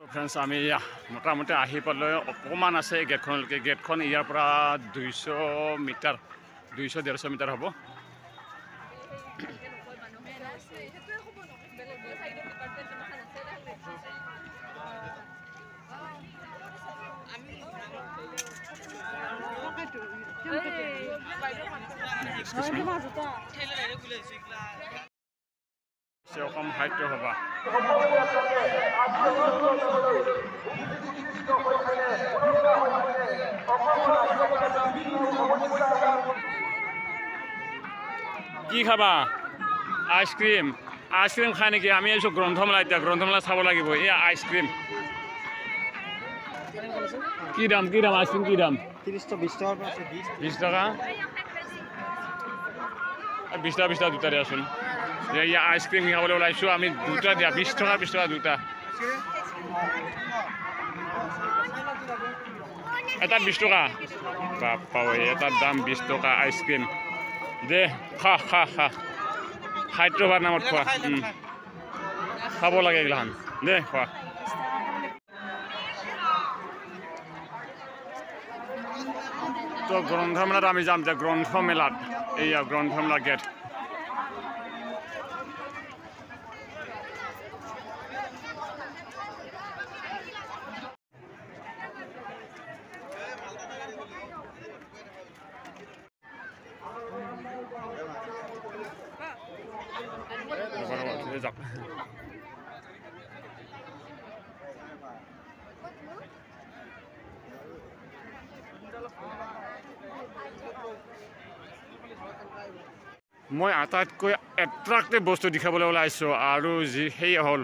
friends আমি মোটামুটি আহি পালে অকণমান আছে গেটখনলৈকে গেটখন ইয়াৰ পৰা 200 মিটাৰ 200-150 মিটাৰ হ'ব অসম সাহিত্য সভা কি খাবা আইসক্ৰিম আইসক্ৰিম খাই নেকি আমি আছো গ্ৰন্থমেলা এতিয়া গ্ৰন্থমেলা চাব লাগিব এই আইসক্রিম কি দাম আইসক্রিম কি দাম 30 20 টাকা 20 টাকা 20 টাকা দুটা দিয়াচোন এই আইসক্রিম খাবলৈ ওলাইছো আমি দুটা দিয়া 20 টাকা দুটা এটা 20 টাকা বাপ্পা এটাৰ দাম 20 টাকা আইসক্ৰিম দে খা সাহিত্যসভাৰ নামত খোৱা খাব লাগে এইগিলাখান দে খোৱা তো গ্ৰন্থমেলাত আমি যাম এতিয়া গ্ৰন্থমেলাত এইয়া গ্ৰন্থমেলা গেট যাওক মই আটাইতকৈ এট্ৰাক্টিভ বস্তু দেখাবলৈ ওলাইছোঁ আৰু যি সেই হ'ল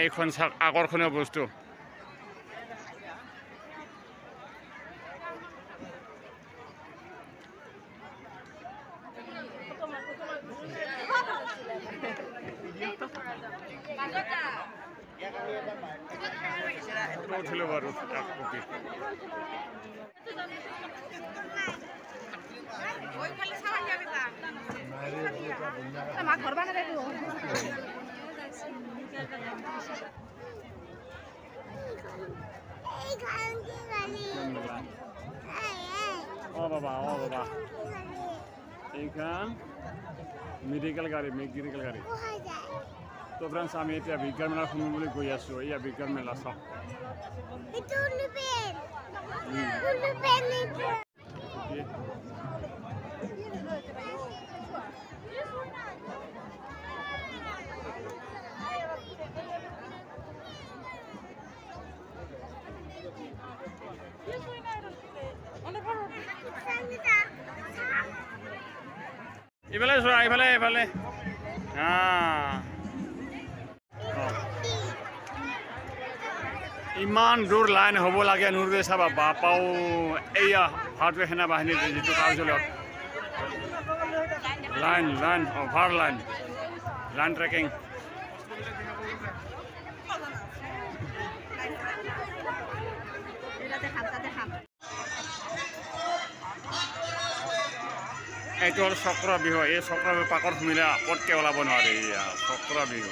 এইখন চাওক আকৰ্ষণীয় বস্তু উঠিলো বাৰু বাবা এইখান মেডিকেল গাড়ী তো ফ্ৰেণ্ডছ আমি এতিয়া বিজ্ঞান মেলা শুনিবলৈ গৈ আছোঁ এয়া বিজ্ঞান মেলা চাওক এইফালে চোৱা এইফালে ইমান দূৰ লাইন হ'ব লাগে নুৰুৱে চাবা বাপাও এইয়া ভাৰতীয় সেনা বাহিনীৰ যিটো কাৰ্যালয়ত লাইন অভাৰ লাইন ট্ৰেকিং এইটো হ'ল চক্ৰ বিহু এই চক্ৰ বিহু পাকত সোমিলে পটকৈ ওলাব নোৱাৰে চক্ৰ বিহু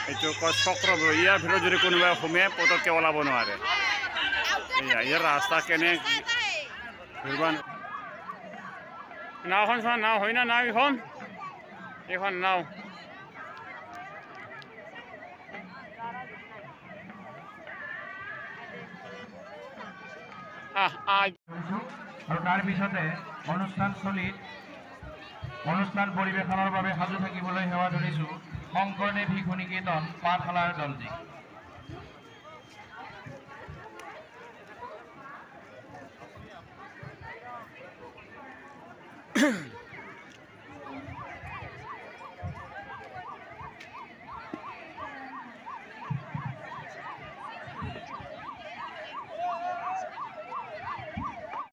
এইটো কয় চক্ৰ বিহু ইয়াৰ ভিতৰত যদি কোনোবাই সোমে পটককৈ ওলাব নোৱাৰে ইয়াৰ ৰাস্তা কেনে নাওখন চোৱা নাও হয় না নাও এইখন নাও আৰু তাৰ পিছতে অনুষ্ঠানস্থলীত অনুষ্ঠান পৰিৱেশনৰ বাবে সাজু থাকিবলৈ সেৱা ধৰিছোঁ শংকৰদেৱ শিশু নিকেতন পাঠশালাৰ দলটি